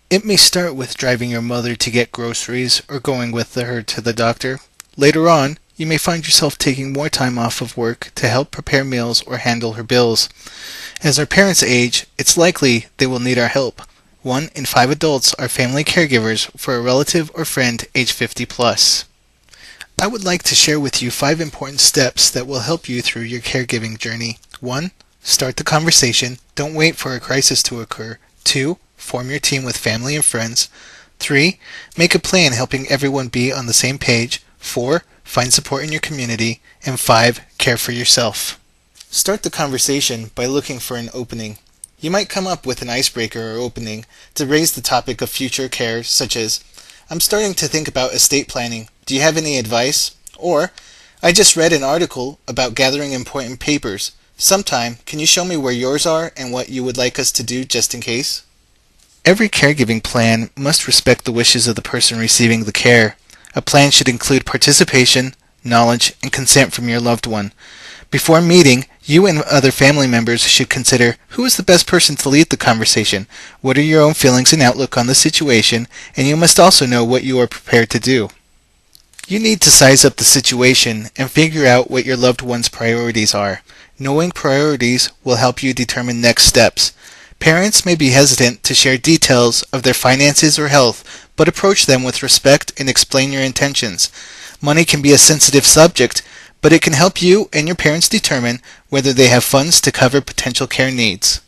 It may start with driving your mother to get groceries or going with her to the doctor. Later on, you may find yourself taking more time off of work to help prepare meals or handle her bills. As our parents age, it's likely they will need our help. 1 in 5 adults are family caregivers for a relative or friend age 50 plus. I would like to share with you 5 important steps that will help you through your caregiving journey. 1. Start the conversation. Don't wait for a crisis to occur. 2. Form your team with family and friends. 3. Make a plan helping everyone be on the same page. 4. Find support in your community. And 5. Care for yourself. Start the conversation by looking for an opening. You might come up with an icebreaker or opening to raise the topic of future care, such as, "I'm starting to think about estate planning. Do you have any advice?" Or, "I just read an article about gathering important papers. Sometime, can you show me where yours are and what you would like us to do just in case?" Every caregiving plan must respect the wishes of the person receiving the care. A plan should include participation, knowledge, and consent from your loved one. Before meeting, you and other family members should consider who is the best person to lead the conversation, what are your own feelings and outlook on the situation, and you must also know what you are prepared to do. You need to size up the situation and figure out what your loved one's priorities are. Knowing priorities will help you determine next steps. Parents may be hesitant to share details of their finances or health, but approach them with respect and explain your intentions. Money can be a sensitive subject, but it can help you and your parents determine whether they have funds to cover potential care needs.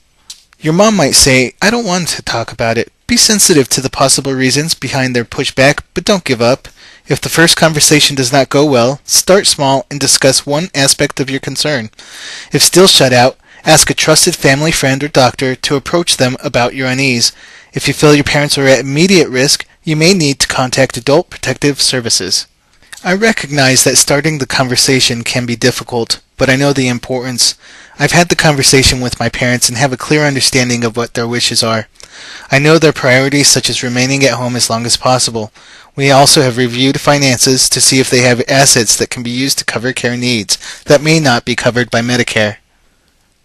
Your mom might say, "I don't want to talk about it." Be sensitive to the possible reasons behind their pushback, but don't give up. If the first conversation does not go well, start small and discuss one aspect of your concern. If still shut out, ask a trusted family friend or doctor to approach them about your unease. If you feel your parents are at immediate risk, you may need to contact Adult Protective Services. I recognize that starting the conversation can be difficult, but I know the importance. I've had the conversation with my parents and have a clear understanding of what their wishes are. I know their priorities, such as remaining at home as long as possible. We also have reviewed finances to see if they have assets that can be used to cover care needs that may not be covered by Medicare.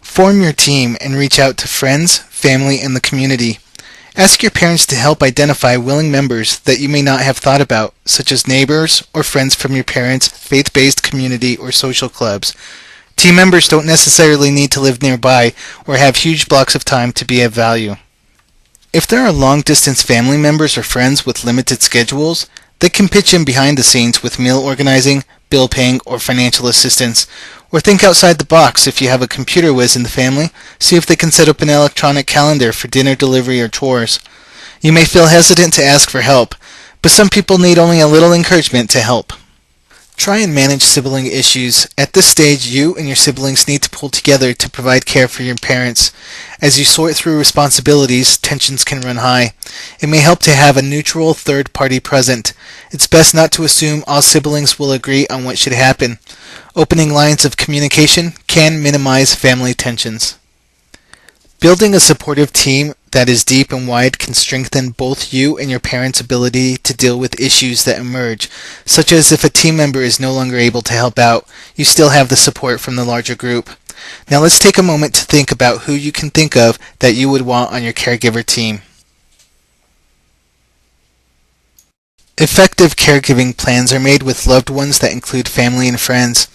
Form your team and reach out to friends, family, and the community. Ask your parents to help identify willing members that you may not have thought about, such as neighbors or friends from your parents' faith-based community or social clubs. Team members don't necessarily need to live nearby or have huge blocks of time to be of value. If there are long-distance family members or friends with limited schedules, they can pitch in behind the scenes with meal organizing, bill paying, or financial assistance. Or think outside the box. If you have a computer whiz in the family, see if they can set up an electronic calendar for dinner delivery or chores. You may feel hesitant to ask for help, but some people need only a little encouragement to help. Try and manage sibling issues. At this stage, you and your siblings need to pull together to provide care for your parents. As you sort through responsibilities, tensions can run high. It may help to have a neutral third party present. It's best not to assume all siblings will agree on what should happen. Opening lines of communication can minimize family tensions. Building a supportive team that is deep and wide can strengthen both you and your parents' ability to deal with issues that emerge, such as if a team member is no longer able to help out, you still have the support from the larger group. Now let's take a moment to think about who you can think of that you would want on your caregiver team. Effective caregiving plans are made with loved ones that include family and friends.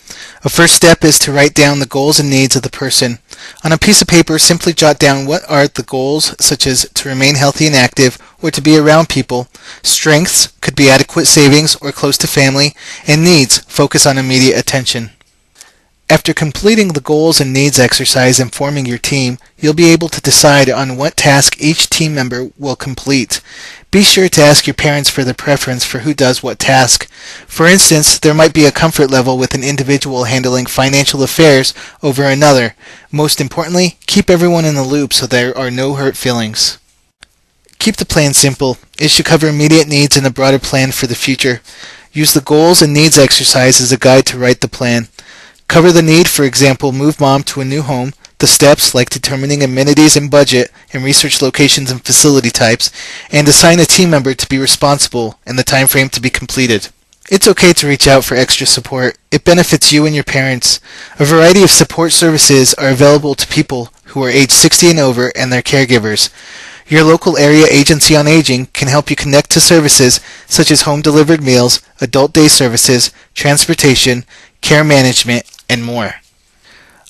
A first step is to write down the goals and needs of the person. On a piece of paper, simply jot down what are the goals, such as to remain healthy and active or to be around people. Strengths could be adequate savings or close to family, and needs focus on immediate attention. After completing the goals and needs exercise and forming your team, you'll be able to decide on what task each team member will complete. Be sure to ask your parents for their preference for who does what task. For instance, there might be a comfort level with an individual handling financial affairs over another. Most importantly, keep everyone in the loop so there are no hurt feelings. Keep the plan simple. It should cover immediate needs and a broader plan for the future. Use the goals and needs exercise as a guide to write the plan. Cover the need, for example, move mom to a new home, the steps like determining amenities and budget, and research locations and facility types, and assign a team member to be responsible and the time frame to be completed. It's okay to reach out for extra support. It benefits you and your parents. A variety of support services are available to people who are age 60 and over and their caregivers. Your local area agency on aging can help you connect to services such as home-delivered meals, adult day services, transportation, care management, and more.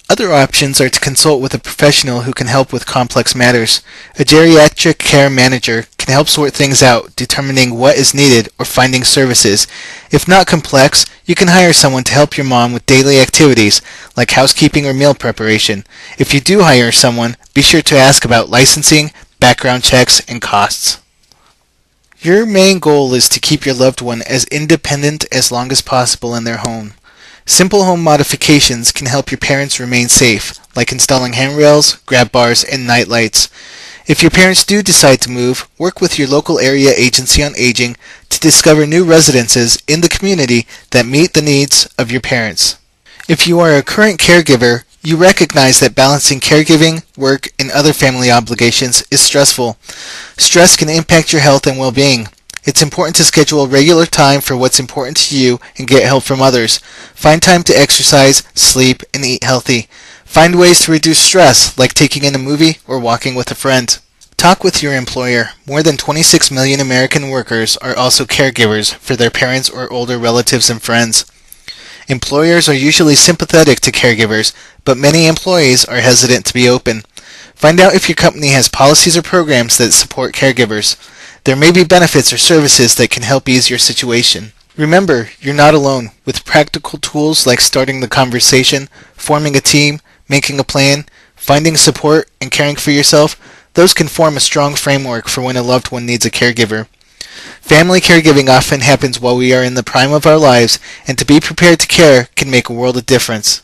Other options are to consult with a professional who can help with complex matters. A geriatric care manager can help sort things out, determining what is needed or finding services. If not complex, you can hire someone to help your mom with daily activities like housekeeping or meal preparation. If you do hire someone, be sure to ask about licensing, background checks, and costs. Your main goal is to keep your loved one as independent as long as possible in their home. Simple home modifications can help your parents remain safe, like installing handrails, grab bars, and night lights. If your parents do decide to move, work with your local area agency on aging to discover new residences in the community that meet the needs of your parents. If you are a current caregiver, you recognize that balancing caregiving, work, and other family obligations is stressful. Stress can impact your health and well-being. It's important to schedule regular time for what's important to you and get help from others. Find time to exercise, sleep, and eat healthy. Find ways to reduce stress, like taking in a movie or walking with a friend. Talk with your employer. More than 26 million American workers are also caregivers for their parents or older relatives and friends. Employers are usually sympathetic to caregivers, but many employees are hesitant to be open. Find out if your company has policies or programs that support caregivers. There may be benefits or services that can help ease your situation. Remember, you're not alone. With practical tools like starting the conversation, forming a team, making a plan, finding support, and caring for yourself, those can form a strong framework for when a loved one needs a caregiver. Family caregiving often happens while we are in the prime of our lives, and to be prepared to care can make a world of difference.